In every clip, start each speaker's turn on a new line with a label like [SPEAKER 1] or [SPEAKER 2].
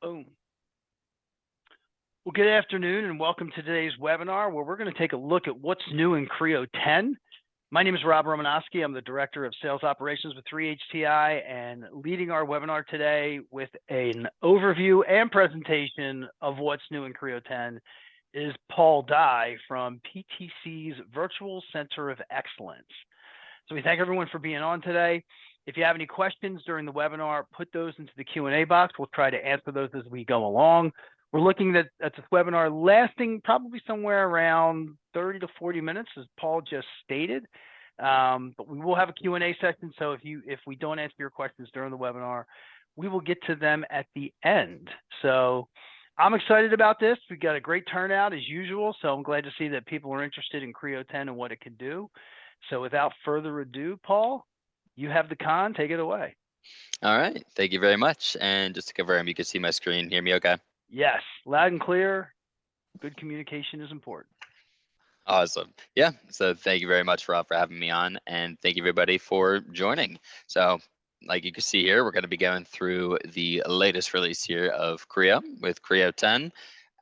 [SPEAKER 1] Boom. Well, good afternoon and welcome to today's webinar where we're going to take a look at what's new in Creo 10. My name is Rob Romanowski. I'm the Director of Sales Operations with 3HTI and leading our webinar today with an overview and presentation of what's new in Creo 10 is Paul Dye from PTC's Virtual Center of Excellence. So we thank everyone for being on today. If you have any questions during the webinar, put those into the Q&A box. We'll try to answer those as we go along. We're looking at this webinar lasting probably somewhere around 30 to 40 minutes, as Paul just stated. But we will have a Q&A section, so if we don't answer your questions during the webinar, we will get to them at the end. So I'm excited about this. We got a great turnout as usual, so I'm glad to see that people are interested in Creo 10 and what it can do. So without further ado, Paul, you have the con. Take it away.
[SPEAKER 2] All right. Thank you very much. And just to confirm, you can see my screen, hear me okay?
[SPEAKER 1] Yes, loud and clear. Good communication is important.
[SPEAKER 2] Awesome. Yeah. So thank you very much, Rob, for having me on. And thank you, everybody, for joining. So, like you can see here, we're going to be going through the latest release here of Creo with Creo 10.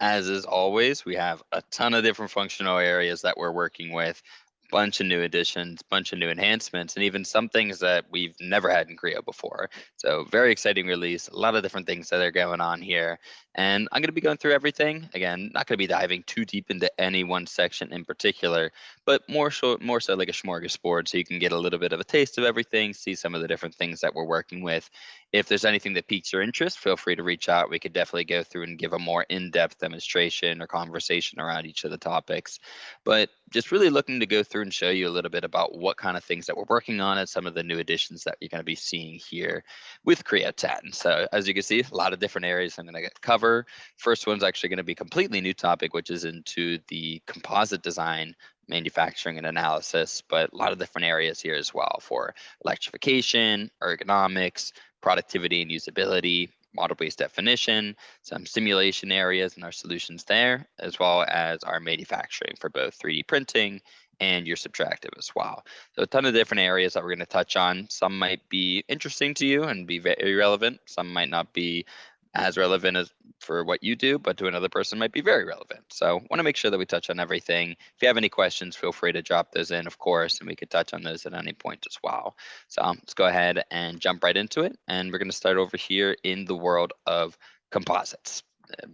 [SPEAKER 2] As is always, we have a ton of different functional areas that we're working with, bunch of new additions, bunch of new enhancements, and even some things that we've never had in Creo before. So very exciting release, a lot of different things that are going on here. And I'm going to be going through everything. Again, not going to be diving too deep into any one section in particular, but more so like a smorgasbord, so you can get a little bit of a taste of everything, see some of the different things that we're working with. If there's anything that piques your interest, feel free to reach out. We could definitely go through and give a more in-depth demonstration or conversation around each of the topics. But just really looking to go through and show you a little bit about what kind of things that we're working on and some of the new additions that you're going to be seeing here with Creo 10. So as you can see, a lot of different areas I'm going to cover. First one's actually going to be a completely new topic, which is into the composite design, manufacturing, and analysis, but a lot of different areas here as well for electrification, ergonomics, productivity and usability, model-based definition, some simulation areas and our solutions there, as well as our manufacturing for both 3D printing and your subtractive as well. So a ton of different areas that we're going to touch on. Some might be interesting to you and be very relevant. Some might not be as relevant as for what you do, but to another person might be very relevant. So want to make sure that we touch on everything. If you have any questions, feel free to drop those in, of course, and we could touch on those at any point as well. So let's go ahead and jump right into it. And we're going to start over here in the world of composites.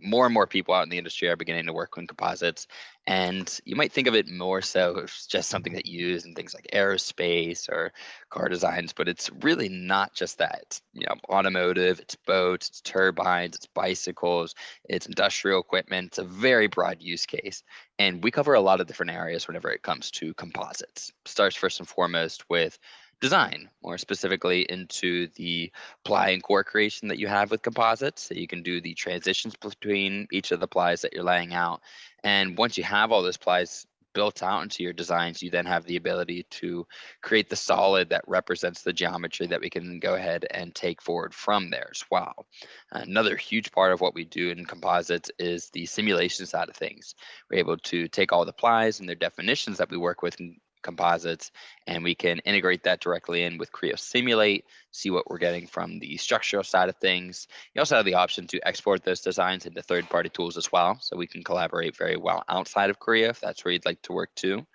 [SPEAKER 2] More and more people out in the industry are beginning to work with composites, and you might think of it more so as just something that you use in things like aerospace or car designs, but it's really not just that. It's, automotive, it's boats, it's turbines, it's bicycles, it's industrial equipment. It's a very broad use case, and we cover a lot of different areas whenever it comes to composites. Starts first and foremost with design, more specifically into the ply and core creation that you have with composites. So you can do the transitions between each of the plies that you're laying out. And once you have all those plies built out into your designs, you then have the ability to create the solid that represents the geometry that we can go ahead and take forward from there as well. Another huge part of what we do in composites is the simulation side of things. We're able to take all the plies and their definitions that we work with in composites, and we can integrate that directly in with Creo Simulate, see what we're getting from the structural side of things. You also have the option to export those designs into third-party tools as well, so we can collaborate very well outside of Creo if that's where you'd like to work too.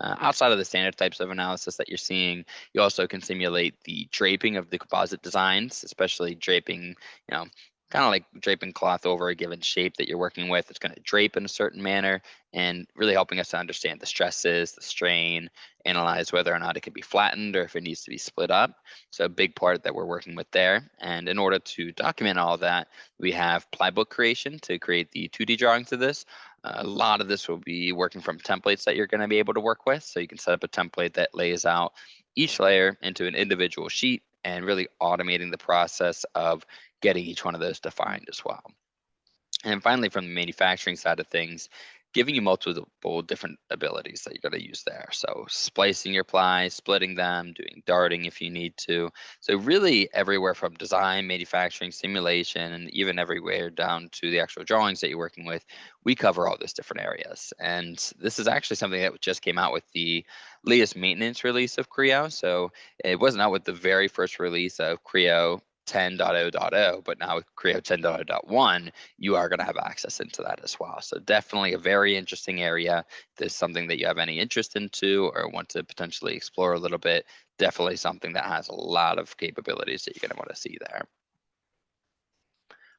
[SPEAKER 2] Outside of the standard types of analysis that you're seeing, you also can simulate the draping of the composite designs, especially draping, kind of like draping cloth over a given shape that you're working with. It's going to drape in a certain manner and really helping us to understand the stresses, the strain, analyze whether or not it can be flattened or if it needs to be split up. So a big part that we're working with there. And in order to document all of that, we have plybook creation to create the 2D drawings of this. A lot of this will be working from templates that you're going to be able to work with. So you can set up a template that lays out each layer into an individual sheet and really automating the process of getting each one of those defined as well. And finally, from the manufacturing side of things, giving you multiple different abilities that you're going to use there. So splicing your plies, splitting them, doing darting if you need to. So really everywhere from design, manufacturing, simulation, and even everywhere down to the actual drawings that you're working with, we cover all those different areas. And this is actually something that just came out with the latest maintenance release of Creo. So it wasn't out with the very first release of Creo 10.0.0, but now with Creo 10.0.1, you are going to have access into that as well. So definitely a very interesting area. If there's something that you have any interest into or want to potentially explore a little bit, definitely something that has a lot of capabilities that you're going to want to see there.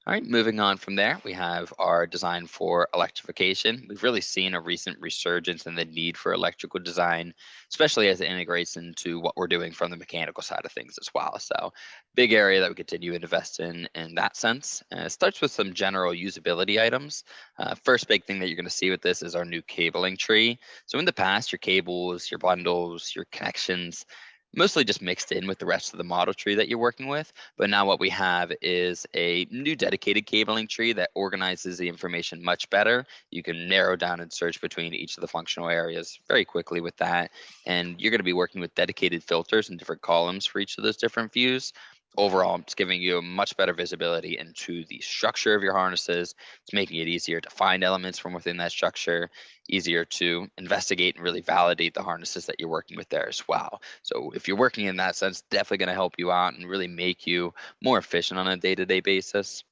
[SPEAKER 2] All right, moving on from there, we have our design for electrification. We've really seen a recent resurgence in the need for electrical design, especially as it integrates into what we're doing from the mechanical side of things as well. So, big area that we continue to invest in that sense. It starts with some general usability items. First big thing that you're going to see with this is our new cabling tree. So, in the past, your cables, your bundles, your connections, mostly just mixed in with the rest of the model tree that you're working with. But now what we have is a new dedicated cabling tree that organizes the information much better. You can narrow down and search between each of the functional areas very quickly with that. And you're going to be working with dedicated filters and different columns for each of those different views. Overall, it's giving you a much better visibility into the structure of your harnesses. It's making it easier to find elements from within that structure, easier to investigate and really validate the harnesses that you're working with there as well. So if you're working in that sense, definitely going to help you out and really make you more efficient on a day-to-day basis.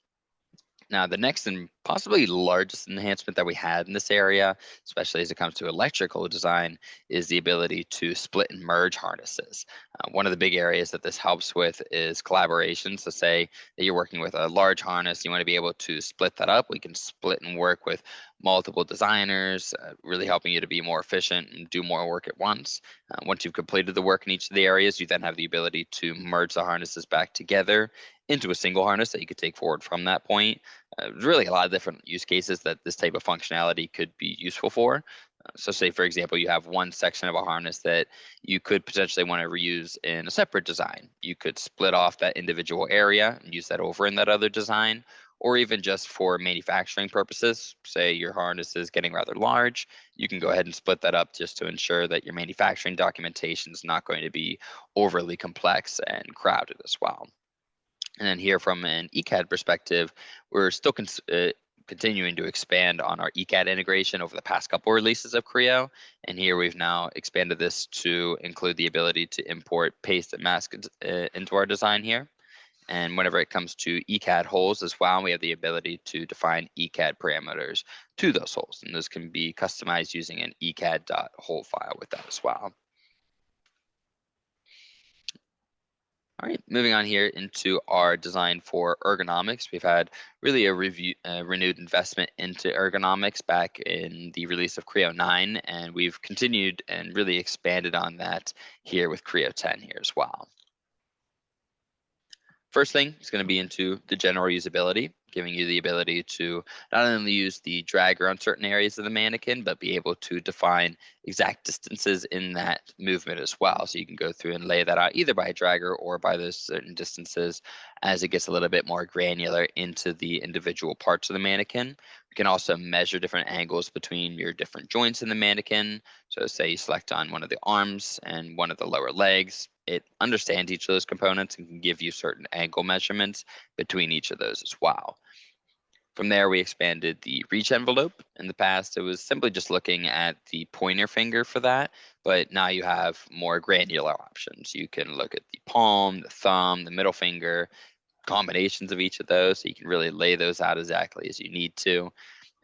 [SPEAKER 2] Now, the next and possibly largest enhancement that we had in this area, especially as it comes to electrical design, is the ability to split and merge harnesses. One of the big areas that this helps with is collaboration. So, say that you're working with a large harness, you want to be able to split that up. We can split and work with multiple designers, really helping you to be more efficient and do more work at once. Once you've completed the work in each of the areas, you then have the ability to merge the harnesses back together into a single harness that you could take forward from that point. There's really a lot of different use cases that this type of functionality could be useful for. So say, for example, you have one section of a harness that you could potentially want to reuse in a separate design. You could split off that individual area and use that over in that other design, or even just for manufacturing purposes. Say your harness is getting rather large, you can go ahead and split that up just to ensure that your manufacturing documentation is not going to be overly complex and crowded as well. And then here from an ECAD perspective, we're still continuing to expand on our ECAD integration over the past couple releases of Creo. And here we've now expanded this to include the ability to import paste and mask into our design here. And whenever it comes to ECAD holes as well, we have the ability to define ECAD parameters to those holes. And those can be customized using an ECAD.hole file with that as well. All right, moving on here into our design for ergonomics. We've had really a renewed investment into ergonomics back in the release of Creo 9, and we've continued and really expanded on that here with Creo 10 here as well. First thing is going to be into the general usability, giving you the ability to not only use the dragger on certain areas of the mannequin, but be able to define exact distances in that movement as well. So you can go through and lay that out either by a dragger or by those certain distances as it gets a little bit more granular into the individual parts of the mannequin. We can also measure different angles between your different joints in the mannequin. So say you select on one of the arms and one of the lower legs, it understands each of those components and can give you certain angle measurements between each of those as well. From there, we expanded the reach envelope. In the past, it was simply just looking at the pointer finger for that, but now you have more granular options. You can look at the palm, the thumb, the middle finger, combinations of each of those, so you can really lay those out exactly as you need to.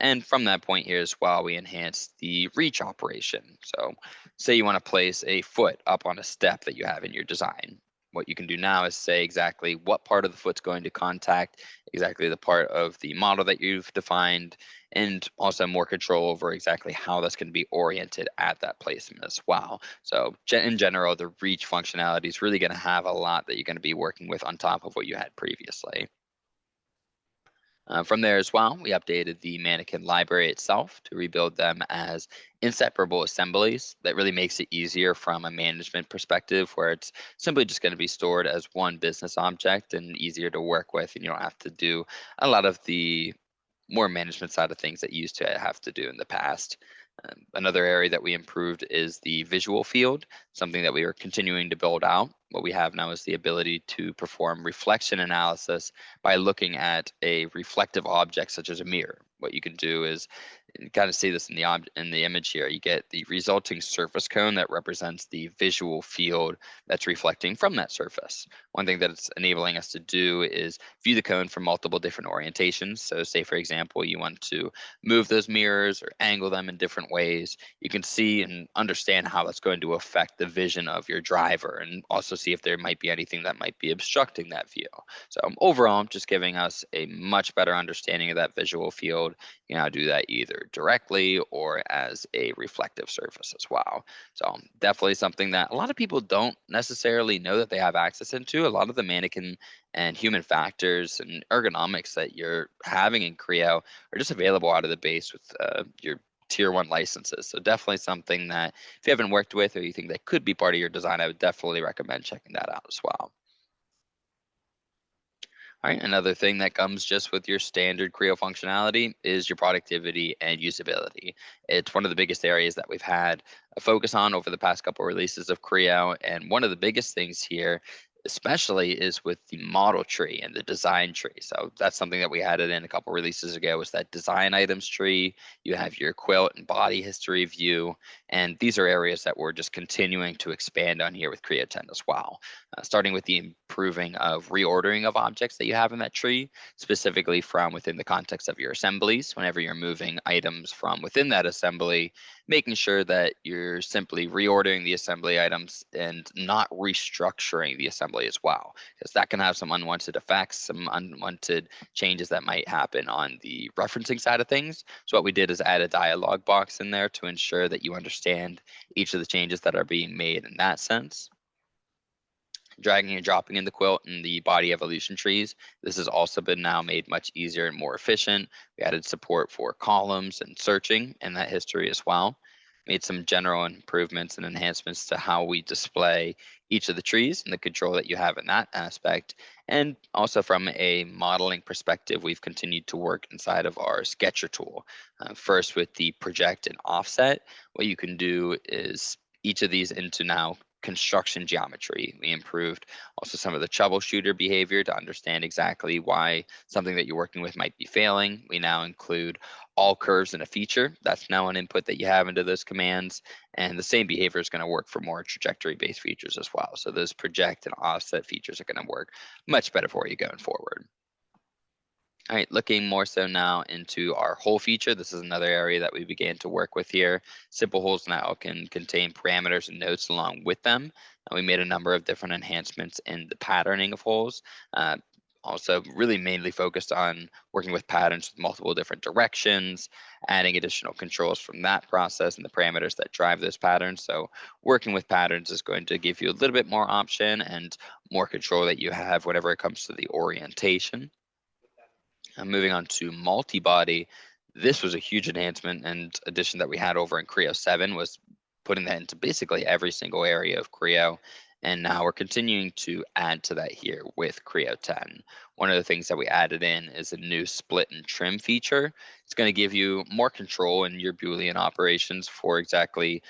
[SPEAKER 2] And from that point here as well, we enhance the reach operation. So say you want to place a foot up on a step that you have in your design. What you can do now is say exactly what part of the foot's going to contact exactly the part of the model that you've defined, and also more control over exactly how that's going to be oriented at that placement as well. So in general, the reach functionality is really going to have a lot that you're going to be working with on top of what you had previously. From there as well, we updated the mannequin library itself to rebuild them as inseparable assemblies. That really makes it easier from a management perspective, where it's simply just going to be stored as one business object and easier to work with, and you don't have to do a lot of the more management side of things that you used to have to do in the past. Another area that we improved is the visual field, something that we are continuing to build out. What we have now is the ability to perform reflection analysis by looking at a reflective object such as a mirror. What you can do is You kind of see this in in the image here. You get the resulting surface cone that represents the visual field that's reflecting from that surface. One thing that it's enabling us to do is view the cone from multiple different orientations. So say, for example, you want to move those mirrors or angle them in different ways. You can see and understand how that's going to affect the vision of your driver, and also see if there might be anything that might be obstructing that view. So overall, just giving us a much better understanding of that visual field. You know, do that either directly or as a reflective surface as well. So definitely something that a lot of people don't necessarily know that they have access into. A lot of the mannequin and human factors and ergonomics that you're having in Creo are just available out of the base with your tier one licenses. So definitely something that if you haven't worked with or you think that could be part of your design, I would definitely recommend checking that out as well. All right, another thing that comes just with your standard Creo functionality is your productivity and usability. It's one of the biggest areas that we've had a focus on over the past couple releases of Creo, and one of the biggest things here, especially, is with the model tree and the design tree. So that's something that we added in a couple releases ago, was that design items tree. You have your quilt and body history view, and these are areas that we're just continuing to expand on here with Creo 10 as well, starting with the improving of reordering of objects that you have in that tree, specifically from within the context of your assemblies. Whenever you're moving items from within that assembly, making sure that you're simply reordering the assembly items and not restructuring the assembly as well, because that can have some unwanted effects, some unwanted changes that might happen on the referencing side of things. So what we did is add a dialog box in there to ensure that you understand each of the changes that are being made in that sense. Dragging and dropping in the quilt and the body evolution trees. This has also been now made much easier and more efficient. We added support for columns and searching in that history as well. Made some general improvements and enhancements to how we display each of the trees and the control that you have in that aspect. And also from a modeling perspective, we've continued to work inside of our Sketcher tool. First with the project and offset, what you can do is each of these into now construction geometry. We improved also some of the troubleshooter behavior to understand exactly why something that you're working with might be failing. We now include all curves in a feature. That's now an input that you have into those commands. And the same behavior is going to work for more trajectory-based features as well. So those project and offset features are going to work much better for you going forward. All right, looking more so now into our hole feature. This is another area that we began to work with here. Simple holes now can contain parameters and notes along with them. And we made a number of different enhancements in the patterning of holes. Uh, Also really mainly focused on working with patterns with multiple different directions, adding additional controls from that process and the parameters that drive those patterns. So working with patterns is going to give you a little bit more option and more control that you have whenever it comes to the orientation. Moving on to multi-body, this was a huge enhancement and addition that we had over in Creo 7, was putting that into basically every single area of Creo. And now we're continuing to add to that here with Creo 10. One of the things that we added in is a new split and trim feature. It's going to give you more control in your Boolean operations for exactly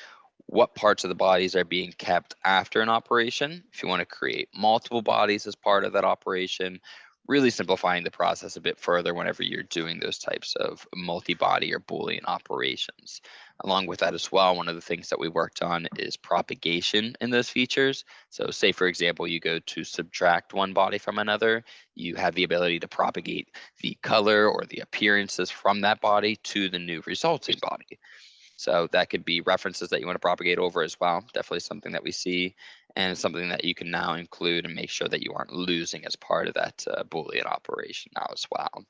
[SPEAKER 2] what parts of the bodies are being kept after an operation. If you want to create multiple bodies as part of that operation, really simplifying the process a bit further whenever you're doing those types of multi-body or Boolean operations. Along with that as well, one of the things that we worked on is propagation in those features. So say, for example, you go to subtract one body from another, you have the ability to propagate the color or the appearances from that body to the new resulting body. So that could be references that you want to propagate over as well. Definitely something that we see, and something that you can now include and make sure that you aren't losing as part of that Boolean operation now as well.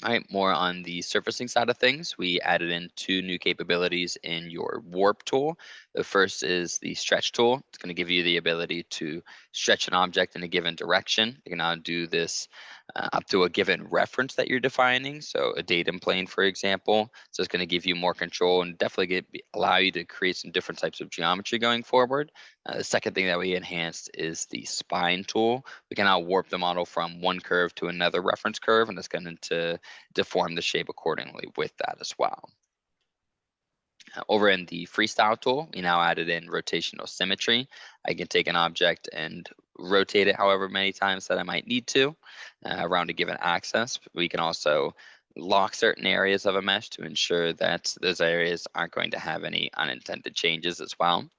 [SPEAKER 2] All right, more on the surfacing side of things, we added in two new capabilities in your warp tool. The first is the stretch tool. It's going to give you the ability to stretch an object in a given direction. You can now do this up to a given reference that you're defining. So a datum plane, for example. So it's going to give you more control and definitely allow you to create some different types of geometry going forward. The second thing that we enhanced is the spine tool. We can now warp the model from one curve to another reference curve, and it's going to deform the shape accordingly with that as well. Over in the freestyle tool, we now added in rotational symmetry. I can take an object and rotate it however many times that I might need to around a given axis. We can also lock certain areas of a mesh to ensure that those areas aren't going to have any unintended changes as well.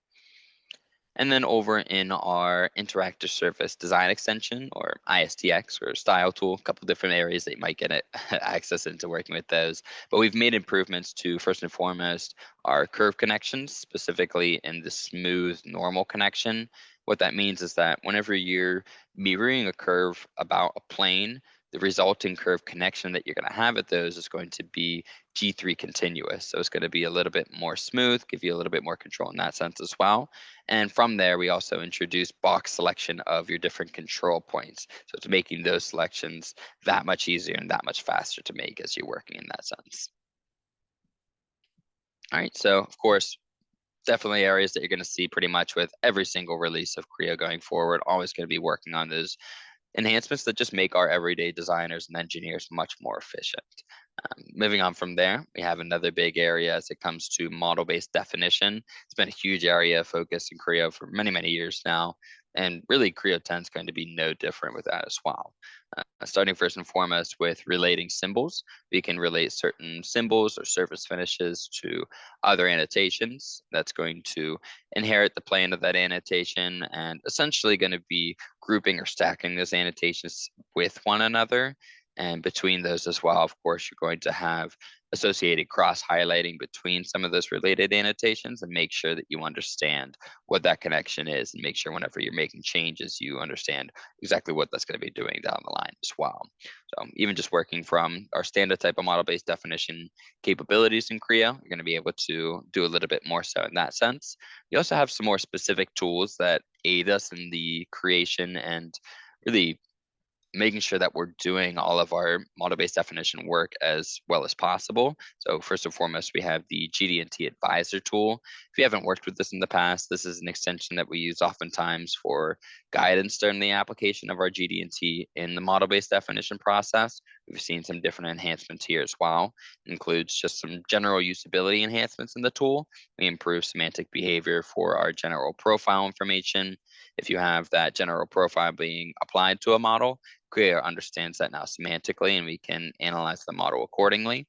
[SPEAKER 2] And then over in our interactive surface design extension, or ISTX, or style tool, a couple different areas that you might get access into working with those. But we've made improvements to, first and foremost, our curve connections, specifically in the smooth normal connection. What that means is that whenever you're mirroring a curve about a plane, the resulting curve connection that you're going to have at those is going to be G3 continuous. So it's going to be a little bit more smooth, give you a little bit more control in that sense as well. And from there, we also introduced box selection of your different control points. So it's making those selections that much easier and that much faster to make as you're working in that sense. All right, so of course, definitely areas that you're going to see pretty much with every single release of Creo going forward. Always going to be working on those enhancements that just make our everyday designers and engineers much more efficient. Moving on from there, we have another big area as it comes to model-based definition. It's been a huge area of focus in Creo for many, many years now, and really Creo 10 is going to be no different with that as well. Starting first and foremost with relating symbols, we can relate certain symbols or surface finishes to other annotations. That's going to inherit the plane of that annotation and essentially going to be grouping or stacking those annotations with one another. And between those as well, of course, you're going to have associated cross highlighting between some of those related annotations and make sure that you understand what that connection is and make sure whenever you're making changes, you understand exactly what that's going to be doing down the line as well. So even just working from our standard type of model-based definition capabilities in Creo, you're going to be able to do a little bit more so in that sense. You also have some more specific tools that aid us in the creation and really making sure that we're doing all of our model-based definition work as well as possible. So first and foremost, we have the GD&T Advisor tool. If you haven't worked with this in the past, this is an extension that we use oftentimes for guidance during the application of our GD&T in the model-based definition process. We've seen some different enhancements here as well. It includes just some general usability enhancements in the tool. We improve semantic behavior for our general profile information. If you have that general profile being applied to a model, Creo understands that now semantically, and we can analyze the model accordingly.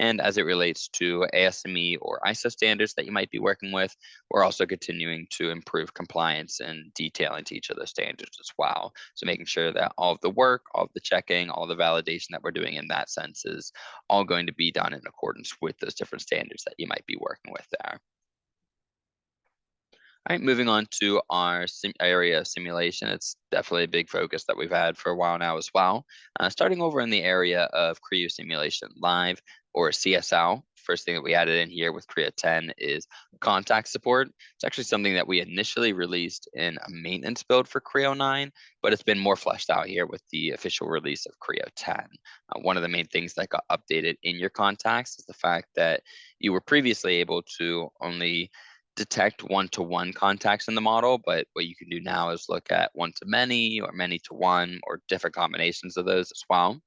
[SPEAKER 2] And as it relates to ASME or ISO standards that you might be working with, we're also continuing to improve compliance and detail into each of those standards as well. So making sure that all of the work, all of the checking, all the validation that we're doing in that sense is all going to be done in accordance with those different standards that you might be working with there. All right, moving on to our area of simulation. It's definitely a big focus that we've had for a while now as well. Starting over in the area of Creo Simulation Live, or CSL. First thing that we added in here with Creo 10 is contact support. It's actually something that we initially released in a maintenance build for Creo 9, but it's been more fleshed out here with the official release of Creo 10. One of the main things that got updated in your contacts is the fact that you were previously able to only detect one-to-one contacts in the model, but what you can do now is look at one-to-many or many-to-one or different combinations of those as well.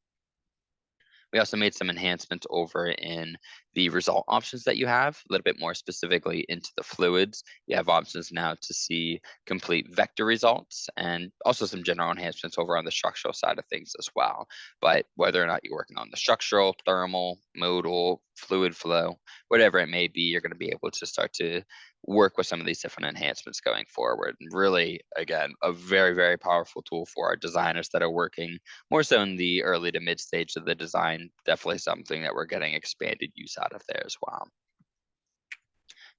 [SPEAKER 2] We also made some enhancements over in the result options that you have, a little bit more specifically into the fluids. You have options now to see complete vector results and also some general enhancements over on the structural side of things as well. But whether or not you're working on the structural, thermal, modal, fluid flow, whatever it may be, you're going to be able to start to work with some of these different enhancements going forward. And really, again, a very, very powerful tool for our designers that are working more so in the early to mid stage of the design. Definitely something that we're getting expanded use out of there as well.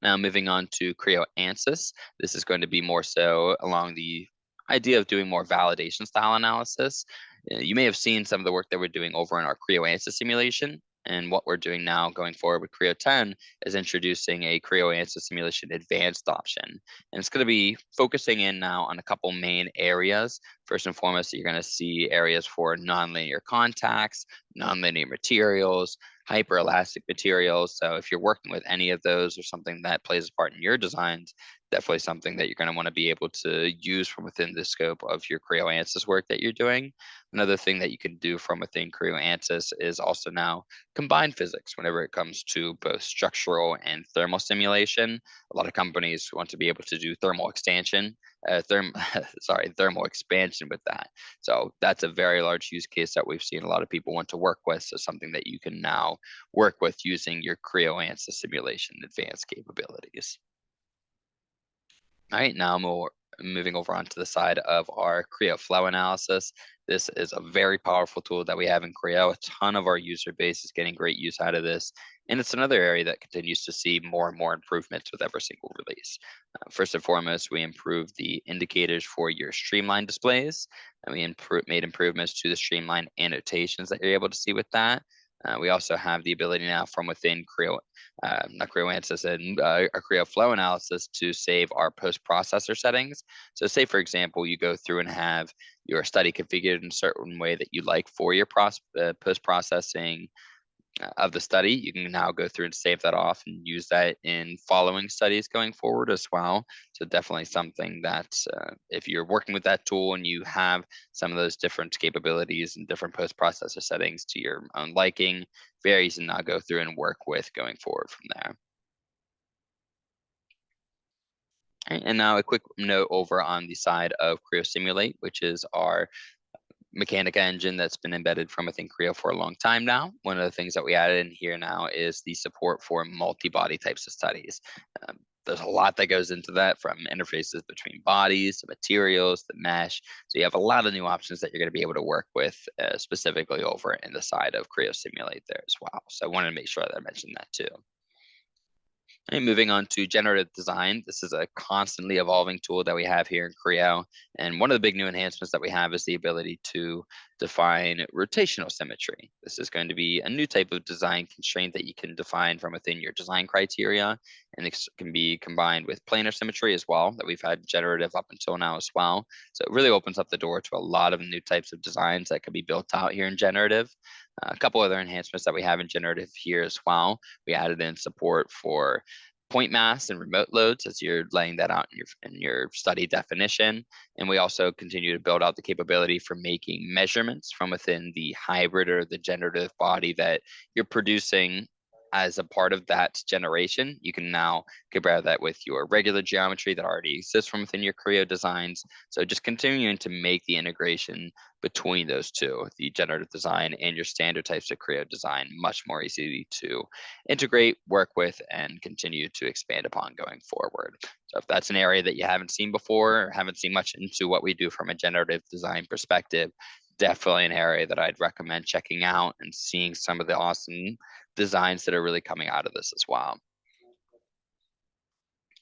[SPEAKER 2] Now moving on to Creo Ansys, this is going to be more so along the idea of doing more validation style analysis. You may have seen some of the work that we're doing over in our Creo Ansys simulation. And what we're doing now going forward with Creo 10 is introducing a Creo Ansys Simulation Advanced option. And it's going to be focusing in now on a couple main areas. First and foremost, you're going to see areas for nonlinear contacts, nonlinear materials, hyperelastic materials. So if you're working with any of those or something that plays a part in your designs, definitely something that you're going to want to be able to use from within the scope of your Creo Ansys work that you're doing. Another thing that you can do from within Creo Ansys is also now combine physics whenever it comes to both structural and thermal simulation. A lot of companies want to be able to do thermal expansion thermal expansion with that. So that's a very large use case that we've seen a lot of people want to work with. So something that you can now work with using your Creo ANSYS simulation advanced capabilities. All right, now moving over onto the side of our Creo flow analysis. This is a very powerful tool that we have in Creo. A ton of our user base is getting great use out of this. And it's another area that continues to see more and more improvements with every single release. First and foremost, we improved the indicators for your streamline displays, and we made improvements to the streamline annotations that you're able to see with that. We also have the ability now from within Creo, not Creo ANSYS, and our Creo flow analysis to save our post-processor settings. So say, for example, you go through and have your study configured in a certain way that you like for your post-processing of the study, you can now go through and save that off and use that in following studies going forward as well. So definitely something that if you're working with that tool and you have some of those different capabilities and different post-processor settings to your own liking, very easy to now go through and work with going forward from there. And now a quick note over on the side of Creo Simulate, which is our Mechanica engine that's been embedded from within Creo for a long time now. One of the things that we added in here now is the support for multi-body types of studies. There's a lot that goes into that, from interfaces between bodies, the materials, the mesh. So you have a lot of new options that you're going to be able to work with specifically over in the side of Creo Simulate there as well. So I wanted to make sure that I mentioned that too. And moving on to generative design, this is a constantly evolving tool that we have here in Creo. And one of the big new enhancements that we have is the ability to define rotational symmetry. This is going to be a new type of design constraint that you can define from within your design criteria. And it can be combined with planar symmetry as well, that we've had generative up until now as well. So it really opens up the door to a lot of new types of designs that can be built out here in generative. A couple other enhancements that we have in generative here as well. We added in support for point mass and remote loads as you're laying that out in your study definition. And we also continue to build out the capability for making measurements from within the hybrid or the generative body that you're producing as a part of that generation. You can now compare that with your regular geometry that already exists from within your Creo designs. So just continuing to make the integration between those two, the generative design and your standard types of Creo design, much more easy to integrate, work with, and continue to expand upon going forward. So if that's an area that you haven't seen before or haven't seen much into what we do from a generative design perspective, definitely an area that I'd recommend checking out and seeing some of the awesome designs that are really coming out of this as well.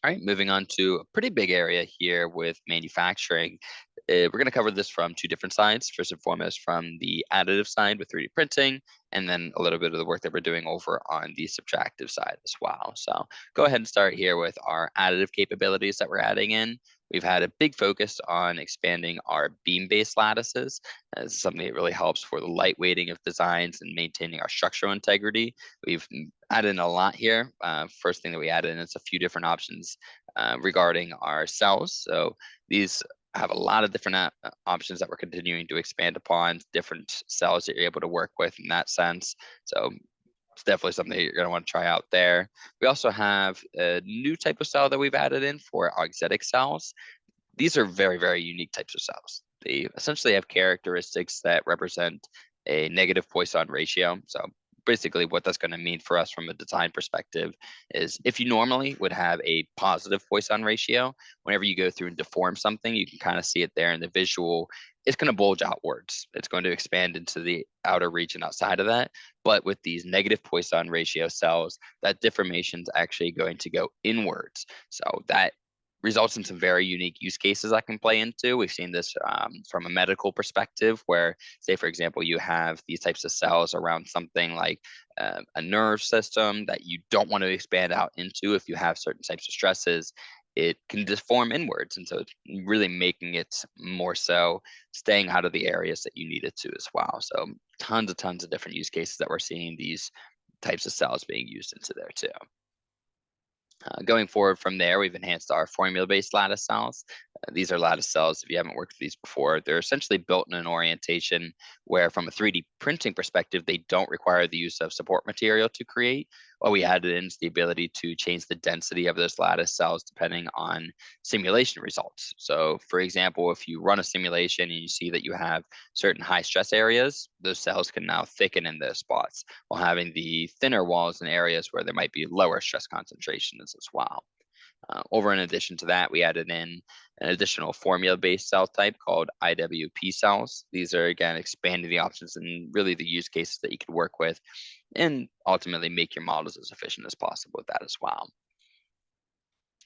[SPEAKER 2] All right, moving on to a pretty big area here with manufacturing. We're going to cover this from two different sides. First and foremost, from the additive side with 3D printing, and then a little bit of the work that we're doing over on the subtractive side as well. So go ahead and start here with our additive capabilities that we're adding in. We've had a big focus on expanding our beam-based lattices as something that really helps for the lightweighting of designs and maintaining our structural integrity. We've added in a lot here. First thing that we added in is a few different options regarding our cells. So these have a lot of different options that we're continuing to expand upon, different cells that you're able to work with in that sense. So it's definitely something that you're going to want to try out there. We also have a new type of cell that we've added in for auxetic cells. These are very, very unique types of cells. They essentially have characteristics that represent a negative Poisson ratio. So basically what that's going to mean for us from a design perspective is if you normally would have a positive Poisson ratio, whenever you go through and deform something, you can kind of see it there in the visual. It's going to bulge outwards. It's going to expand into the outer region outside of that. But with these negative Poisson ratio cells, that deformation is actually going to go inwards. So that results in some very unique use cases I can play into. We've seen this from a medical perspective where, say, for example, you have these types of cells around something like a nerve system that you don't want to expand out into if you have certain types of stresses. It can deform inwards. And so it's really making it more so staying out of the areas that you need it to as well. So tons of different use cases that we're seeing these types of cells being used into there too. Going forward from there, we've enhanced our formula-based lattice cells. These are lattice cells. If you haven't worked with these before, they're essentially built in an orientation where, from a 3D printing perspective, they don't require the use of support material to create. What we added in is the ability to change the density of those lattice cells depending on simulation results. So, for example, if you run a simulation and you see that you have certain high stress areas, those cells can now thicken in those spots while having the thinner walls in areas where there might be lower stress concentrations as well. Over in addition to that, we added in an additional formula-based cell type called IWP cells. These are, again, expanding the options and really the use cases that you could work with and ultimately make your models as efficient as possible with that as well.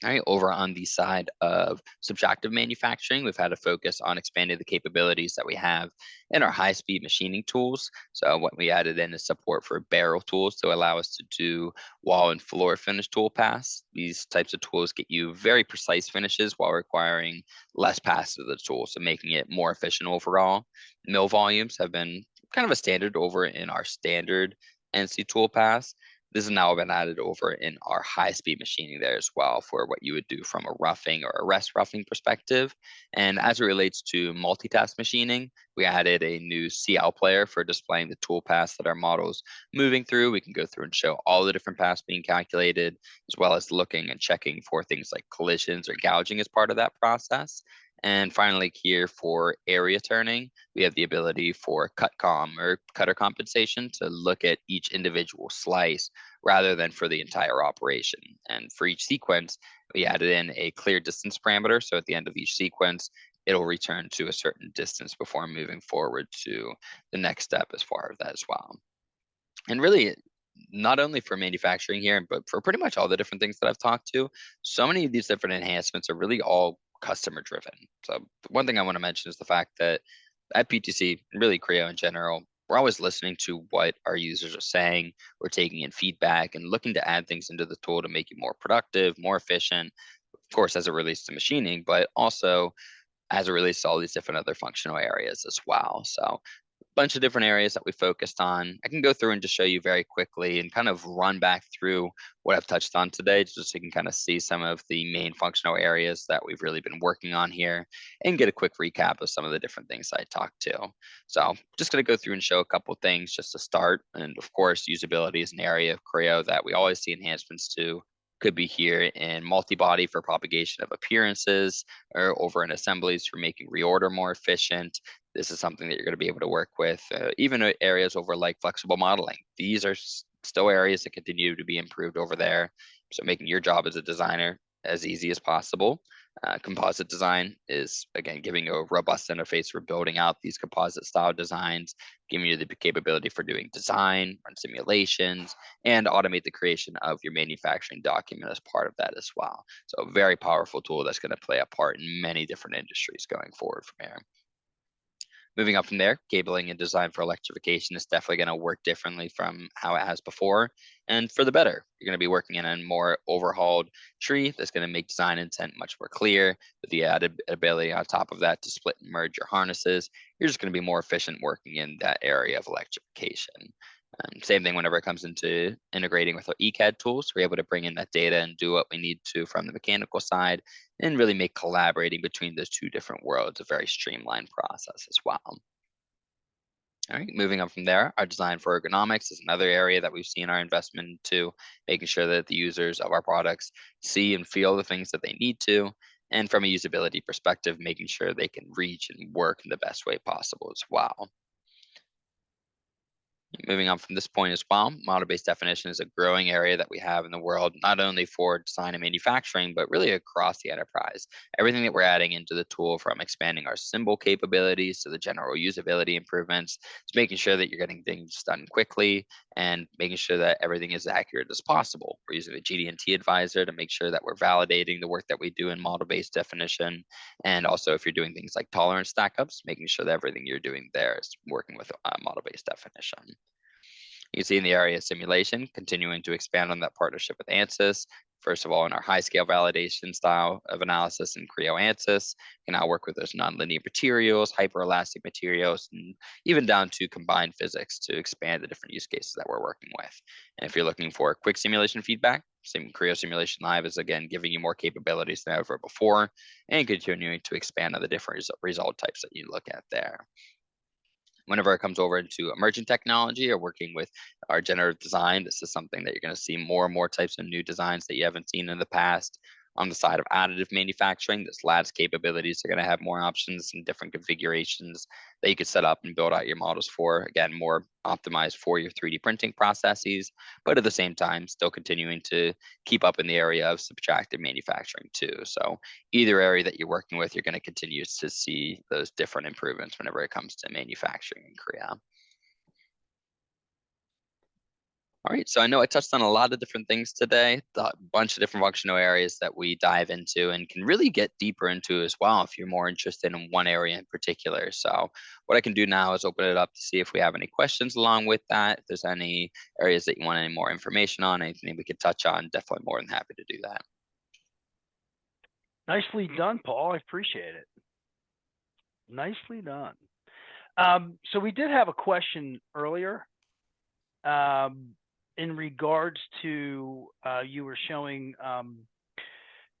[SPEAKER 2] All right, over on the side of subtractive manufacturing, we've had a focus on expanding the capabilities that we have in our high-speed machining tools. So what we added in is support for barrel tools to allow us to do wall and floor finish tool pass. These types of tools get you very precise finishes while requiring less pass of the tool, so making it more efficient overall. Mill volumes have been kind of a standard over in our standard NC tool pass. This has now been added over in our high-speed machining there as well for what you would do from a roughing or a rest roughing perspective. And as it relates to multitask machining, we added a new CL player for displaying the tool paths that our model's moving through. We can go through and show all the different paths being calculated, as well as looking and checking for things like collisions or gouging as part of that process. And finally, here for area turning, we have the ability for cut com or cutter compensation to look at each individual slice rather than for the entire operation. And for each sequence, we added in a clear distance parameter. So at the end of each sequence, it'll return to a certain distance before moving forward to the next step as far as that as well. And really, not only for manufacturing here, but for pretty much all the different things that I've talked to, so many of these different enhancements are really all customer driven. So one thing I want to mention is the fact that at PTC, and really Creo in general, we're always listening to what our users are saying. We're taking in feedback and looking to add things into the tool to make you more productive, more efficient, of course, as it relates to machining, but also as it relates to all these different other functional areas as well. So bunch of different areas that we focused on. I can go through and just show you very quickly and kind of run back through what I've touched on today, just so you can kind of see some of the main functional areas that we've really been working on here and get a quick recap of some of the different things I talked to. So just going to go through and show a couple things just to start. And of course, usability is an area of Creo that we always see enhancements to. Could be here in multi-body for propagation of appearances, or over in assemblies for making reorder more efficient. This is something that you're going to be able to work with, even areas over like flexible modeling. These are still areas that continue to be improved over there. So making your job as a designer as easy as possible. Composite design is, again, giving you a robust interface for building out these composite style designs, giving you the capability for doing design, run simulations, and automate the creation of your manufacturing document as part of that as well. So a very powerful tool that's going to play a part in many different industries going forward from here. Moving up from there, cabling and design for electrification is definitely going to work differently from how it has before, and for the better. You're going to be working in a more overhauled tree that's going to make design intent much more clear, with the added ability on top of that to split and merge your harnesses. You're just going to be more efficient working in that area of electrification. Same thing whenever it comes into integrating with our ECAD tools. We're able to bring in that data and do what we need to from the mechanical side and really make collaborating between those two different worlds a very streamlined process as well. All right, moving on from there, our design for ergonomics is another area that we've seen our investment into, making sure that the users of our products see and feel the things that they need to. And from a usability perspective, making sure they can reach and work in the best way possible as well. Moving on from this point as well, model-based definition is a growing area that we have in the world, not only for design and manufacturing, but really across the enterprise. Everything that we're adding into the tool, from expanding our symbol capabilities to the general usability improvements, is making sure that you're getting things done quickly and making sure that everything is accurate as possible. We're using the GD&T advisor to make sure that we're validating the work that we do in model-based definition. And also, if you're doing things like tolerance stackups, making sure that everything you're doing there is working with model-based definition. You can see in the area of simulation, continuing to expand on that partnership with ANSYS. First of all, in our high scale validation style of analysis in Creo ANSYS, you can now work with those nonlinear materials, hyperelastic materials, and even down to combined physics to expand the different use cases that we're working with. And if you're looking for quick simulation feedback, Creo Simulation Live is again giving you more capabilities than ever before, and continuing to expand on the different result types that you look at there. Whenever it comes over into emerging technology or working with our generative design, this is something that you're going to see more and more types of new designs that you haven't seen in the past. On the side of additive manufacturing, this lab's capabilities are going to have more options and different configurations that you could set up and build out your models for. Again, more optimized for your 3D printing processes, but at the same time, still continuing to keep up in the area of subtractive manufacturing too. So either area that you're working with, you're going to continue to see those different improvements whenever it comes to manufacturing in Creo. All right, so I know I touched on a lot of different things today, a bunch of different functional areas that we dive into and can really get deeper into as well if you're more interested in one area in particular. So what I can do now is open it up to see if we have any questions along with that. If there's any areas that you want any more information on, anything we could touch on, definitely more than happy to do that.
[SPEAKER 1] Nicely done, Paul. I appreciate it. Nicely done. So we did have a question earlier in regards to you were showing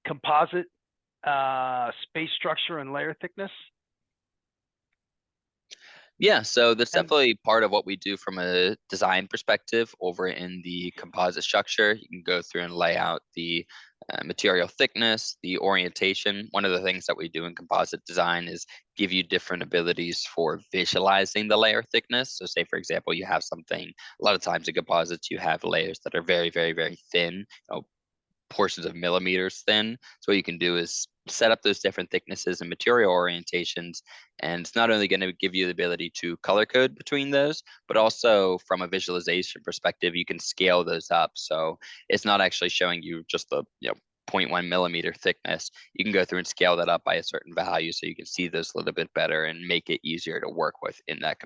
[SPEAKER 1] composite space structure and layer thickness.
[SPEAKER 2] Yeah, so that's definitely part of what we do from a design perspective over in the composite structure. You can go through and lay out the material thickness, the orientation. One of the things that we do in composite design is give you different abilities for visualizing the layer thickness. So say, for example, you have something, a lot of times in composites, you have layers that are very, very, very thin, portions of millimeters thin. So what you can do is set up those different thicknesses and material orientations, and it's not only going to give you the ability to color code between those, but also from a visualization perspective, you can scale those up. So it's not actually showing you just the 0.1 millimeter thickness. You can go through and scale that up by a certain value so you can see those a little bit better and make it easier to work with in that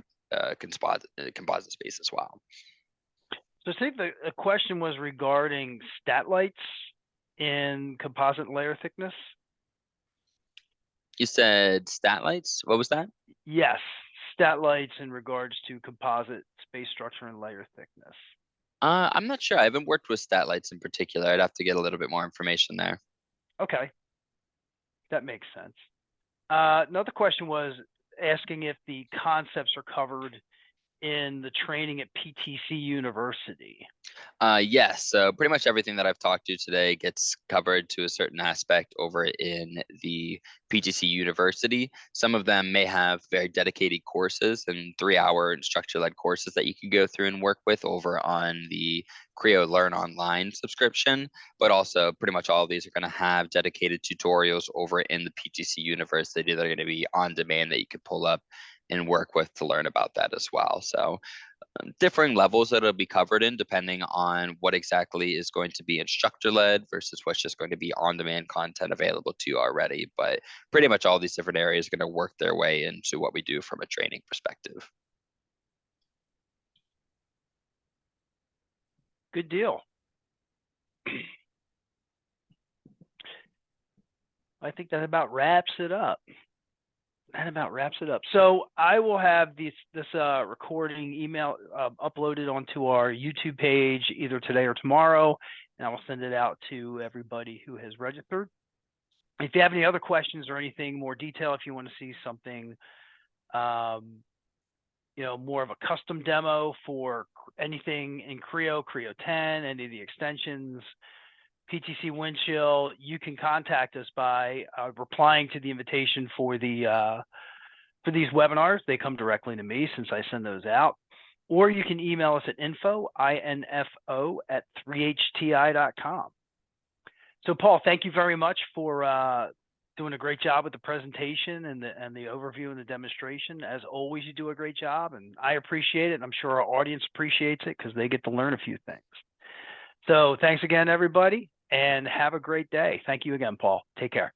[SPEAKER 2] composite space as well.
[SPEAKER 1] So I think the question was regarding stat lights in composite layer thickness.
[SPEAKER 2] You said stat lights? What was that?
[SPEAKER 1] Yes, stat lights in regards to composite space structure and layer thickness.
[SPEAKER 2] I'm not sure. I haven't worked with stat lights in particular. I'd have to get a little bit more information there.
[SPEAKER 1] Okay, that makes sense. Another question was asking if the concepts are covered in the training at PTC University.
[SPEAKER 2] Yes, so pretty much everything that I've talked to today gets covered to a certain aspect over in the PTC University. Some of them may have very dedicated courses and 3-hour instructor-led courses that you can go through and work with over on the Creo Learn Online subscription, but also pretty much all of these are going to have dedicated tutorials over in the PTC University that are going to be on demand that you could pull up and work with to learn about that as well. So differing levels that it'll be covered in depending on what exactly is going to be instructor-led versus what's just going to be on-demand content available to you already. But pretty much all these different areas are going to work their way into what we do from a training perspective.
[SPEAKER 1] Good deal. I think that about wraps it up. So I will have this recording email uploaded onto our YouTube page either today or tomorrow, and I will send it out to everybody who has registered. If you have any other questions or anything more detail, if you want to see something, more of a custom demo for anything in Creo, Creo 10, any of the extensions, PTC Windchill, you can contact us by replying to the invitation for these webinars. They come directly to me since I send those out. Or you can email us at info@3hti.com. So Paul, thank you very much for doing a great job with the presentation and the overview and the demonstration. As always, you do a great job, and I appreciate it. And I'm sure our audience appreciates it because they get to learn a few things. So thanks again, everybody, and have a great day. Thank you again, Paul. Take care.